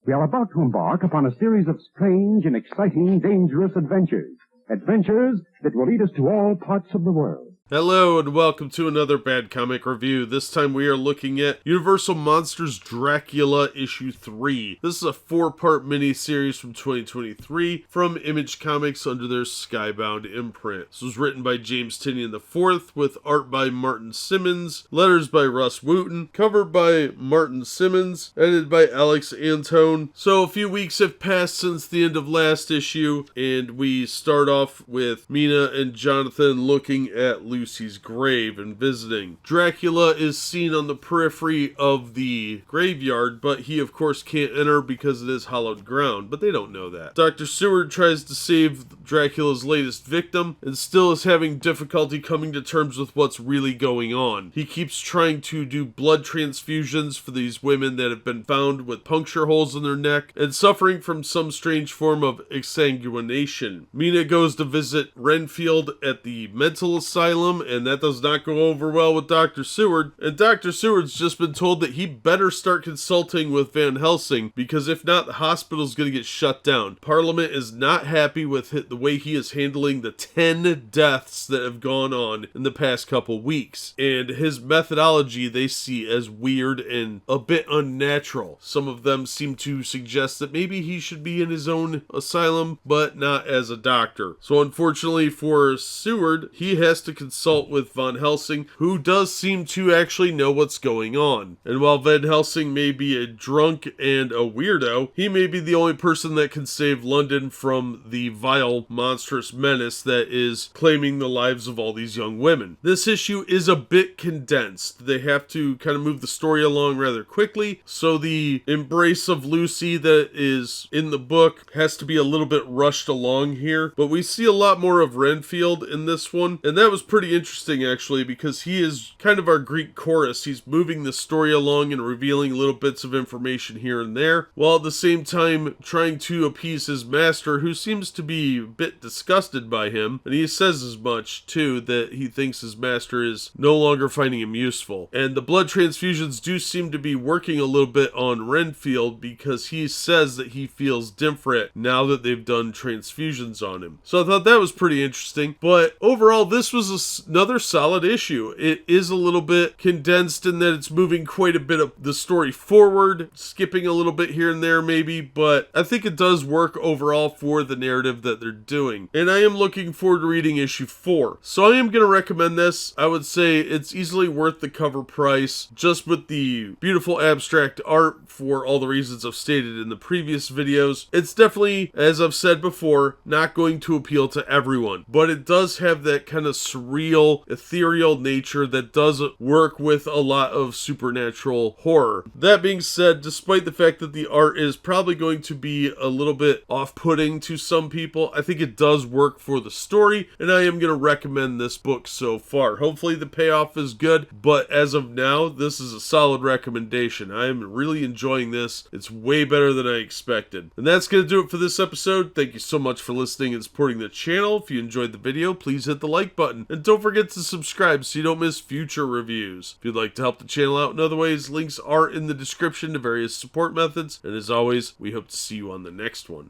We are about to embark upon a series of strange and exciting, dangerous adventures. Adventures that will lead us to all parts of the world. Hello and welcome to another Bad Comic Review. This time we are looking at Universal Monsters Dracula issue 3. This is a 4-part miniseries from 2023 from Image Comics under their Skybound imprint. This was written by James Tynion IV with art by Martin Simmonds, letters by Russ Wooton, cover by Martin Simmonds, edited by Alex Antone. So a few weeks have passed since the end of last issue, and we start off with Mina and Jonathan looking at Lucy's grave and visiting. Dracula is seen on the periphery of the graveyard, but he of course can't enter because it is hallowed ground, but they don't know that. Dr. Seward tries to save Dracula's latest victim and still is having difficulty coming to terms with what's really going on. He keeps trying to do blood transfusions for these women that have been found with puncture holes in their neck and suffering from some strange form of exsanguination. Mina goes to visit Renfield at the mental asylum, and that does not go over well with Dr. Seward, and Dr. Seward's just been told that he better start consulting with Van Helsing, because if not, the hospital's going to get shut down. Parliament is not happy with the way he is handling the 10 deaths that have gone on in the past couple weeks, and his methodology they see as weird and a bit unnatural. Some of them seem to suggest that maybe he should be in his own asylum, but not as a doctor. So unfortunately for Seward, he has to consult with Van Helsing, who does seem to actually know what's going on. And while Van Helsing may be a drunk and a weirdo, he may be the only person that can save London from the vile, monstrous menace that is claiming the lives of all these young women. This issue is a bit condensed. They have to kind of move the story along rather quickly, so the embrace of Lucy that is in the book has to be a little bit rushed along here. But we see a lot more of Renfield in this one, and that was pretty interesting actually, because he is kind of our Greek chorus. He's moving the story along and revealing little bits of information here and there, while at the same time trying to appease his master, who seems to be a bit disgusted by him, and he says as much too, that he thinks his master is no longer finding him useful. And the blood transfusions do seem to be working a little bit on Renfield, because he says that he feels different now that they've done transfusions on him. So I thought that was pretty interesting, but overall this was another solid issue. It is a little bit condensed in that it's moving quite a bit of the story forward, skipping a little bit here and there maybe, but I think it does work overall for the narrative that they're doing. And I am looking forward to reading issue 4. So I am going to recommend this. I would say it's easily worth the cover price, just with the beautiful abstract art for all the reasons I've stated in the previous videos. It's definitely, as I've said before, not going to appeal to everyone, but it does have that kind of surreal, ethereal nature that does work with a lot of supernatural horror. That being said, despite the fact that the art is probably going to be a little bit off-putting to some people, I think it does work for the story, and I am going to recommend this book so far. Hopefully the payoff is good, but as of now, this is a solid recommendation. I am really enjoying this. It's way better than I expected. And that's going to do it for this episode. Thank you so much for listening and supporting the channel. If you enjoyed the video, please hit the like button, and don't forget to subscribe so you don't miss future reviews. If you'd like to help the channel out in other ways, links are in the description to various support methods, and as always, we hope to see you on the next one.